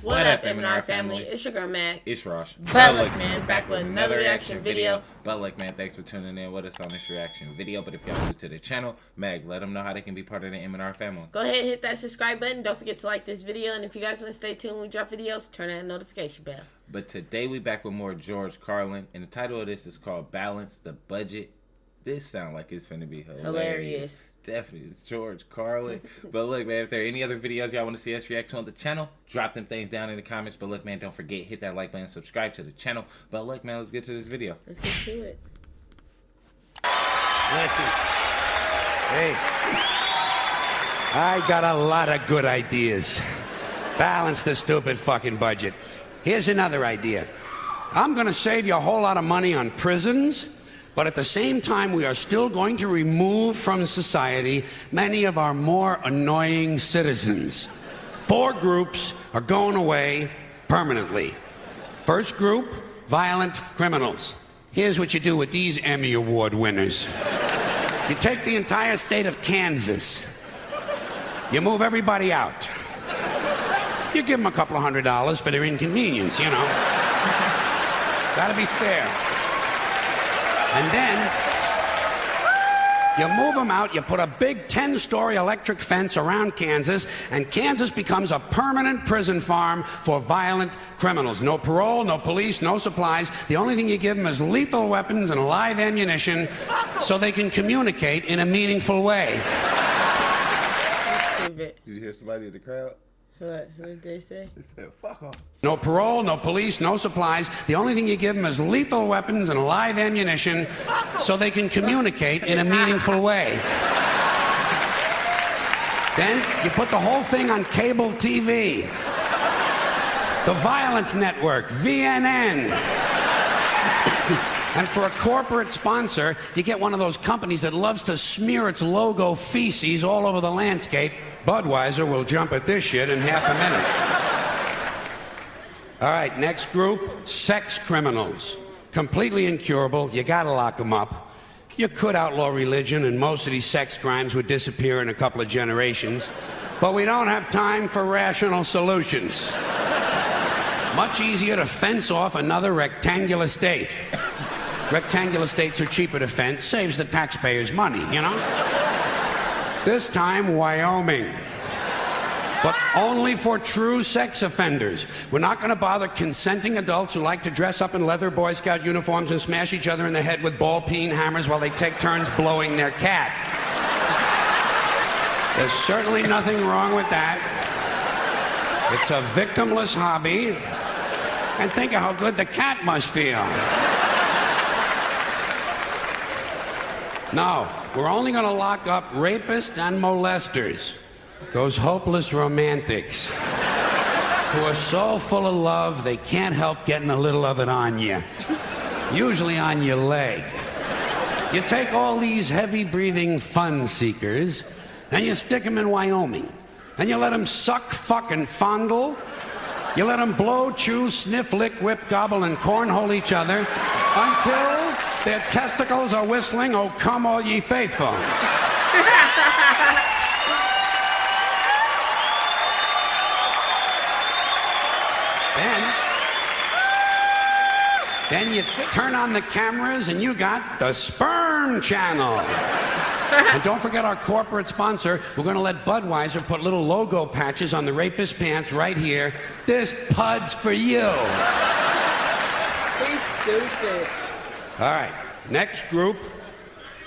What up, M&R family? It's your girl, Mag. It's Rosh. But man, back with another reaction video. But man, thanks for tuning in with us on this reaction video. But if y'all new to the channel, Mag, let them know how they can be part of the M&R family. Go ahead and hit that subscribe button. Don't forget to like this video. And if you guys want to stay tuned when we drop videos, turn on that notification bell. But today we back with more George Carlin. And the title of this is called Balance the Budget. This sound like it's finna be hilarious. Definitely, it's George Carlin. But look, man, if there are any other videos y'all want to see us react to on the channel, drop them things down in the comments. But look, man, don't forget, hit that like button, subscribe to the channel. But look, man, let's get to this video. Let's get to it. Listen, hey, I got a lot of good ideas. Balance the stupid fucking budget. Here's another idea. I'm gonna save you a whole lot of money on prisons, but at the same time, we are still going to remove from society many of our more annoying citizens. 4 groups are going away permanently. First group, violent criminals. Here's what you do with these Emmy Award winners. You take the entire state of Kansas. You move everybody out. You give them a couple of $100 for their inconvenience, you know. Gotta be fair. And then, you move them out, you put a big 10-story electric fence around Kansas, and Kansas becomes a permanent prison farm for violent criminals. No parole, no police, no supplies. The only thing you give them is lethal weapons and live ammunition so they can communicate in a meaningful way. Did you hear somebody in the crowd? What did they say? They said, fuck off. No parole, no police, no supplies. The only thing you give them is lethal weapons and live ammunition so they can communicate in a meaningful way. Then you put the whole thing on cable TV. The Violence Network, VNN. And for a corporate sponsor, you get one of those companies that loves to smear its logo feces all over the landscape. Budweiser will jump at this shit in half a minute. All right, next group, sex criminals. Completely incurable, you gotta lock them up. You could outlaw religion and most of these sex crimes would disappear in a couple of generations. But we don't have time for rational solutions. Much easier to fence off another rectangular state. Rectangular states are cheaper to fence, saves the taxpayers money, you know? This time, Wyoming. But only for true sex offenders. We're not going to bother consenting adults who like to dress up in leather Boy Scout uniforms and smash each other in the head with ball-peen hammers while they take turns blowing their cat. There's certainly nothing wrong with that. It's a victimless hobby. And think of how good the cat must feel. No, we're only going to lock up rapists and molesters. Those hopeless romantics who are so full of love they can't help getting a little of it on you. Usually on your leg. You take all these heavy-breathing fun seekers and you stick them in Wyoming. And you let them suck, fuck, and fondle. You let them blow, chew, sniff, lick, whip, gobble, and cornhole each other until their testicles are whistling, "Oh, come all ye faithful." Then you turn on the cameras and you got the Sperm Channel. And don't forget our corporate sponsor. We're going to let Budweiser put little logo patches on the rapist pants right here. This pud's for you. He's stupid. All right, next group,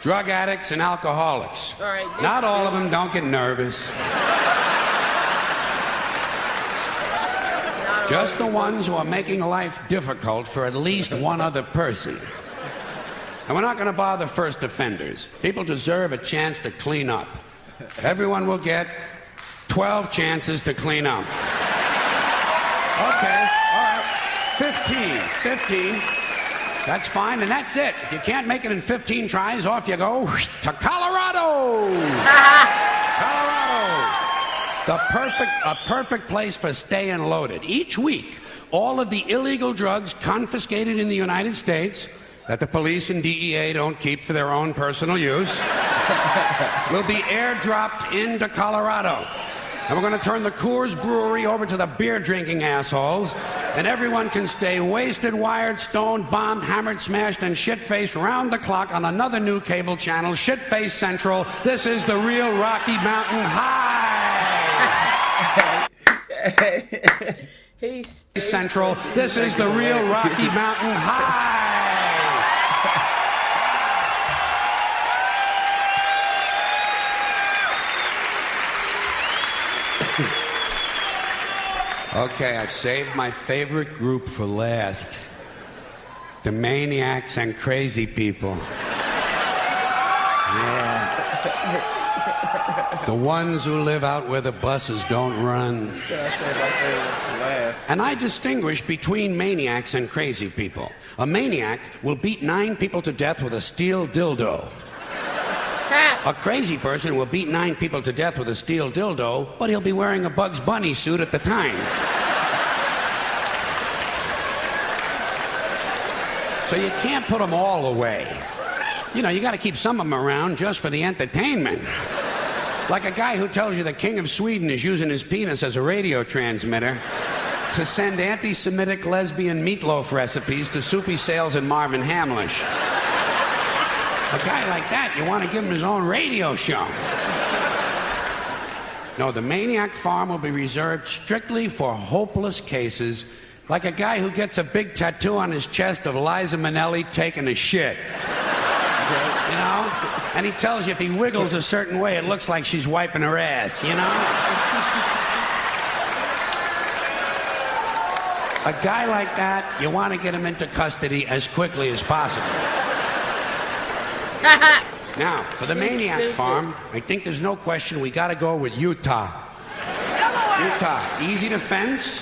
drug addicts and alcoholics. All right, not all of them, don't get nervous. Just the ones who are making life difficult for at least one other person. And we're not going to bother first offenders. People deserve a chance to clean up. Everyone will get 12 chances to clean up. Okay, all right, 15. That's fine, and that's it. If you can't make it in 15 tries, off you go to Colorado. Colorado. A perfect place for staying loaded. Each week, all of the illegal drugs confiscated in the United States that the police and DEA don't keep for their own personal use will be airdropped into Colorado. And we're going to turn the Coors Brewery over to the beer-drinking assholes. And everyone can stay wasted, wired, stoned, bombed, hammered, smashed, and shit-faced round the clock on another new cable channel, Shit-Face Central. This is the real Rocky Mountain High. Central. This is the real Rocky Mountain High. Okay, I've saved my favorite group for last. The maniacs and crazy people. Yeah. The ones who live out where the buses don't run. And I distinguish between maniacs and crazy people. A maniac will beat 9 people to death with a steel dildo. A crazy person will beat 9 people to death with a steel dildo, but he'll be wearing a Bugs Bunny suit at the time. So you can't put them all away. You know, you got to keep some of them around just for the entertainment. Like a guy who tells you the King of Sweden is using his penis as a radio transmitter to send anti-Semitic lesbian meatloaf recipes to Soupy Sales and Marvin Hamlish. A guy like that, you want to give him his own radio show. No, the Maniac Farm will be reserved strictly for hopeless cases, like a guy who gets a big tattoo on his chest of Liza Minnelli taking a shit. You know? And he tells you if he wiggles a certain way, it looks like she's wiping her ass, you know? A guy like that, you want to get him into custody as quickly as possible. Now, for the Maniac Farm, I think there's no question we got to go with Utah. Utah, easy to fence,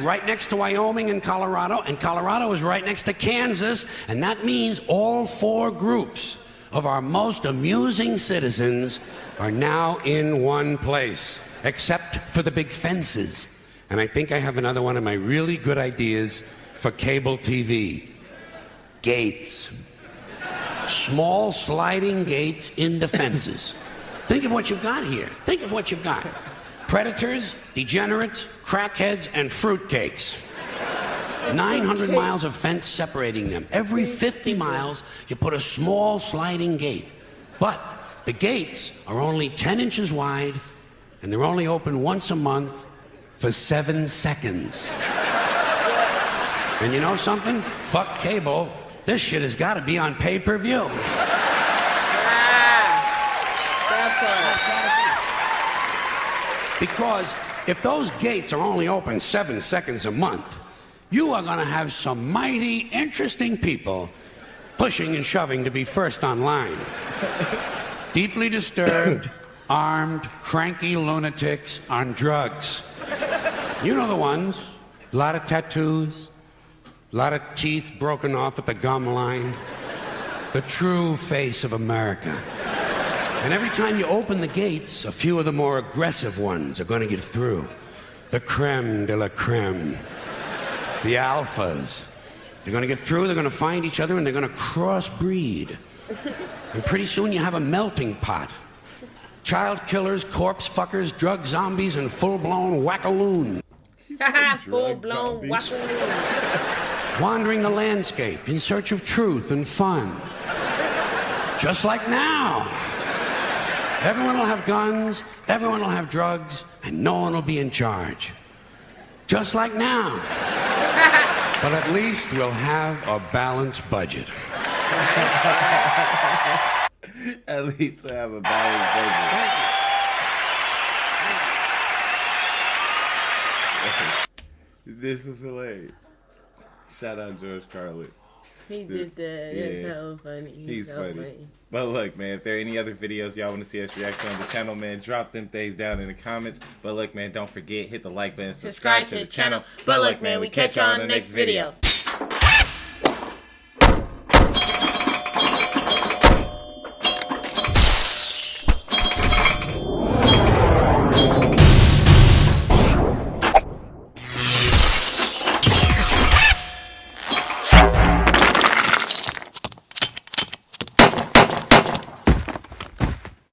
right next to Wyoming and Colorado is right next to Kansas, and that means all 4 groups of our most amusing citizens are now in one place, except for the big fences. And I think I have another one of my really good ideas for cable TV. Gates. Small sliding gates in the fences. Think of what you've got here. Think of what you've got. Predators, degenerates, crackheads, and fruitcakes. 900 miles of fence separating them. Every 50 miles, you put a small sliding gate. But the gates are only 10 inches wide, and they're only open once a month for 7 seconds. And you know something? Fuck cable. This shit has got to be on pay-per-view. Because if those gates are only open 7 seconds a month, you are going to have some mighty interesting people pushing and shoving to be first online. Deeply disturbed, armed, cranky lunatics on drugs. You know the ones. A lot of tattoos. A lot of teeth broken off at the gum line. The true face of America. And every time you open the gates, a few of the more aggressive ones are going to get through. The creme de la creme. The alphas. They're going to get through, they're going to find each other, and they're going to crossbreed. And pretty soon you have a melting pot. Child killers, corpse fuckers, drug zombies, and full-blown wackaloon. Full-blown wackaloon. Wandering the landscape in search of truth and fun. Just like now. Everyone will have guns, everyone will have drugs, and no one will be in charge. Just like now. But at least we'll have a balanced budget. At least we'll have a balanced budget. This was hilarious. Shout out George Carlin. He did that. It's so funny. He's so funny. But look, man, if there are any other videos y'all want to see us react on the channel, man, drop them things down in the comments. But look, man, don't forget, hit the like button, subscribe to the channel. But look, man, we catch y'all on the next video.